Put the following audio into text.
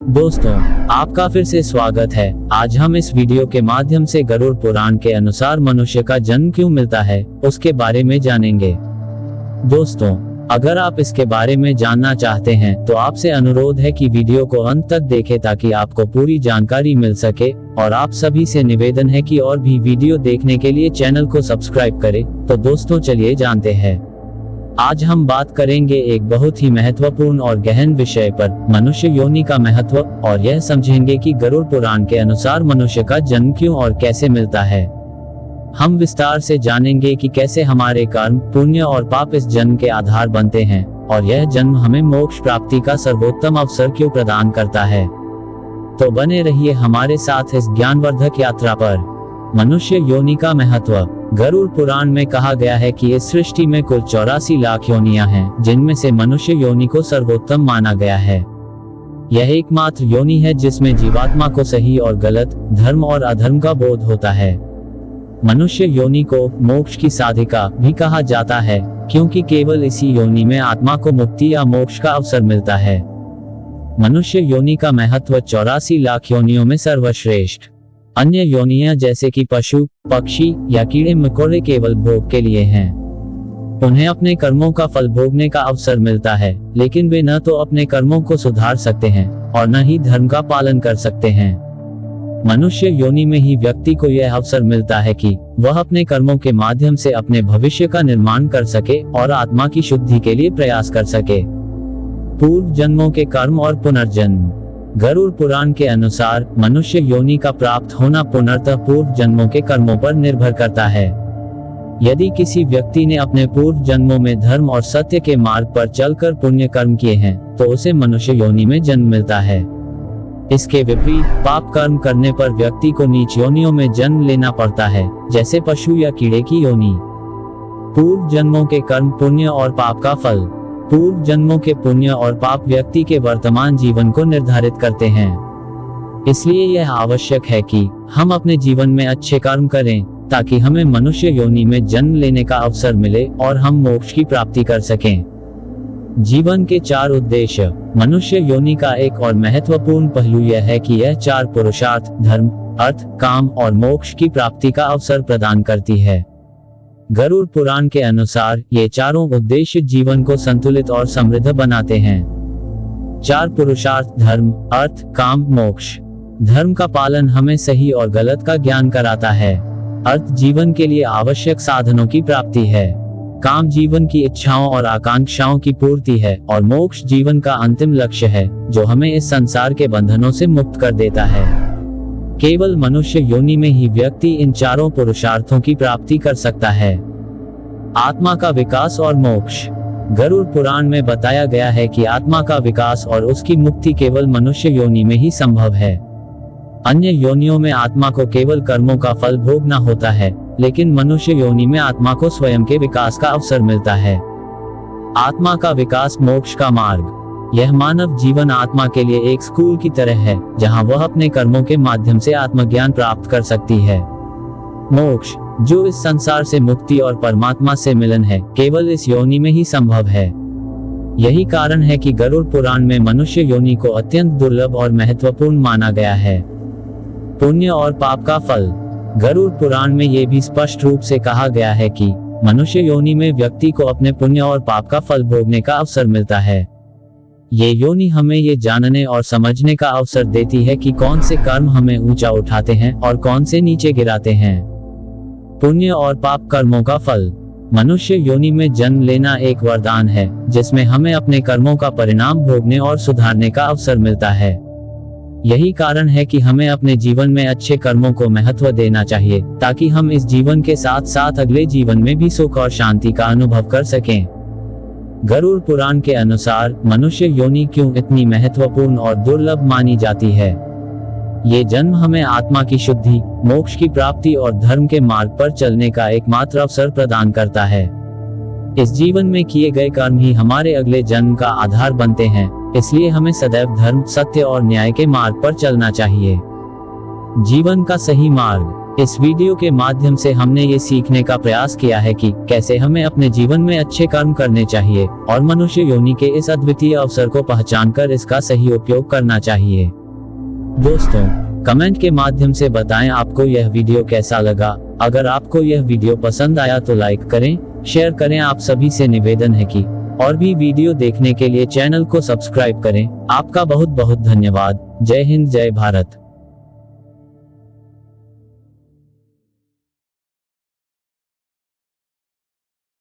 दोस्तों, आपका फिर से स्वागत है। आज हम इस वीडियो के माध्यम से गरुड़ पुराण के अनुसार मनुष्य का जन्म क्यों मिलता है, उसके बारे में जानेंगे। दोस्तों, अगर आप इसके बारे में जानना चाहते हैं तो आपसे अनुरोध है कि वीडियो को अंत तक देखें ताकि आपको पूरी जानकारी मिल सके। और आप सभी से निवेदन है कि और भी वीडियो देखने के लिए चैनल को सब्सक्राइब करें। तो दोस्तों, चलिए जानते हैं। आज हम बात करेंगे एक बहुत ही महत्वपूर्ण और गहन विषय पर, मनुष्य योनि का महत्व, और यह समझेंगे कि गरुड़ पुराण के अनुसार मनुष्य का जन्म क्यों और कैसे मिलता है। हम विस्तार से जानेंगे कि कैसे हमारे कर्म, पुण्य और पाप इस जन्म के आधार बनते हैं, और यह जन्म हमें मोक्ष प्राप्ति का सर्वोत्तम अवसर क्यों प्रदान करता है। तो बने रहिए हमारे साथ इस ज्ञानवर्धक यात्रा पर। मनुष्य योनि का महत्व। गरुड़ पुराण में कहा गया है कि इस सृष्टि में कुल 84 लाख योनियां हैं, जिनमें से मनुष्य योनि को सर्वोत्तम माना गया है। यह एकमात्र योनि है जिसमें जीवात्मा को सही और गलत, धर्म और अधर्म का बोध होता है। मनुष्य योनि को मोक्ष की साधिका भी कहा जाता है, क्योंकि केवल इसी योनि में आत्मा को मुक्ति या मोक्ष का अवसर मिलता है। मनुष्य योनि का महत्व 84 लाख योनियों में सर्वश्रेष्ठ। अन्य योनियां जैसे कि पशु, पक्षी या कीड़े मकोड़े केवल भोग के लिए हैं। उन्हें अपने कर्मों का फल भोगने का अवसर मिलता है, लेकिन वे न तो अपने कर्मों को सुधार सकते हैं और न ही धर्म का पालन कर सकते हैं। मनुष्य योनि में ही व्यक्ति को यह अवसर मिलता है कि वह अपने कर्मों के माध्यम से अपने भविष्य का निर्माण कर सके और आत्मा की शुद्धि के लिए प्रयास कर सके। पूर्व जन्मों के कर्म और पुनर्जन्म। गरुड़ पुराण के अनुसार मनुष्य योनि का प्राप्त होना पुनर्तः पूर्व जन्मों के कर्मों पर निर्भर करता है। यदि किसी व्यक्ति ने अपने पूर्व जन्मों में धर्म और सत्य के मार्ग पर चलकर पुण्य कर्म किए हैं तो उसे मनुष्य योनि में जन्म मिलता है। इसके विपरीत पाप कर्म करने पर व्यक्ति को नीच योनियों में जन्म लेना पड़ता है, जैसे पशु या कीड़े की योनि। पूर्व जन्मों के कर्म, पुण्य और पाप का फल। पूर्व जन्मों के पुण्य और पाप व्यक्ति के वर्तमान जीवन को निर्धारित करते हैं। इसलिए यह आवश्यक है कि हम अपने जीवन में अच्छे कर्म करें ताकि हमें मनुष्य योनि में जन्म लेने का अवसर मिले और हम मोक्ष की प्राप्ति कर सकें। जीवन के 4 उद्देश्य। मनुष्य योनि का एक और महत्वपूर्ण पहलू यह है कि यह 4 पुरुषार्थ, धर्म, अर्थ, काम और मोक्ष की प्राप्ति का अवसर प्रदान करती है। गरुड़ पुराण के अनुसार ये चारों उद्देश्य जीवन को संतुलित और समृद्ध बनाते हैं। 4 पुरुषार्थ, धर्म, अर्थ, काम, मोक्ष। धर्म का पालन हमें सही और गलत का ज्ञान कराता है। अर्थ जीवन के लिए आवश्यक साधनों की प्राप्ति है। काम जीवन की इच्छाओं और आकांक्षाओं की पूर्ति है, और मोक्ष जीवन का अंतिम लक्ष्य है जो हमें इस संसार के बंधनों से मुक्त कर देता है। केवल मनुष्य योनि में ही व्यक्ति इन चारों पुरुषार्थों की प्राप्ति कर सकता है। आत्मा का विकास और मोक्ष। गरुड़ पुराण में बताया गया है कि आत्मा का विकास और उसकी मुक्ति केवल मनुष्य योनि में ही संभव है। अन्य योनियों में आत्मा को केवल कर्मों का फल भोगना होता है, लेकिन मनुष्य योनि में आत्मा को स्वयं के विकास का अवसर मिलता है। आत्मा का विकास, मोक्ष का मार्ग। यह मानव जीवन आत्मा के लिए एक स्कूल की तरह है, जहां वह अपने कर्मों के माध्यम से आत्मज्ञान प्राप्त कर सकती है। मोक्ष, जो इस संसार से मुक्ति और परमात्मा से मिलन है, केवल इस योनि में ही संभव है। यही कारण है कि गरुड़ पुराण में मनुष्य योनि को अत्यंत दुर्लभ और महत्वपूर्ण माना गया है। पुण्य और पाप का फल। गरुड़ पुराण में यह भी स्पष्ट रूप से कहा गया है कि मनुष्य योनि में व्यक्ति को अपने पुण्य और पाप का फल भोगने का अवसर मिलता है। ये योनि हमें ये जानने और समझने का अवसर देती है कि कौन से कर्म हमें ऊंचा उठाते हैं और कौन से नीचे गिराते हैं। पुण्य और पाप कर्मों का फल। मनुष्य योनि में जन्म लेना एक वरदान है, जिसमें हमें अपने कर्मों का परिणाम भोगने और सुधारने का अवसर मिलता है। यही कारण है कि हमें अपने जीवन में अच्छे कर्मों को महत्व देना चाहिए, ताकि हम इस जीवन के साथ साथ अगले जीवन में भी सुख और शांति का अनुभव कर सकें। गरुड़ पुराण के अनुसार मनुष्य योनि क्यों इतनी महत्वपूर्ण और दुर्लभ मानी जाती है। ये जन्म हमें आत्मा की शुद्धि, मोक्ष की प्राप्ति और धर्म के मार्ग पर चलने का एकमात्र अवसर प्रदान करता है। इस जीवन में किए गए कर्म ही हमारे अगले जन्म का आधार बनते हैं, इसलिए हमें सदैव धर्म, सत्य और न्याय के मार्ग पर चलना चाहिए। जीवन का सही मार्ग। इस वीडियो के माध्यम से हमने ये सीखने का प्रयास किया है कि कैसे हमें अपने जीवन में अच्छे कर्म करने चाहिए और मनुष्य योनि के इस अद्वितीय अवसर को पहचानकर इसका सही उपयोग करना चाहिए। दोस्तों, कमेंट के माध्यम से बताएं आपको यह वीडियो कैसा लगा। अगर आपको यह वीडियो पसंद आया तो लाइक करें, शेयर करें। आप सभी से निवेदन है कि और भी वीडियो देखने के लिए चैनल को सब्सक्राइब करें। आपका बहुत बहुत धन्यवाद। जय हिंद, जय भारत।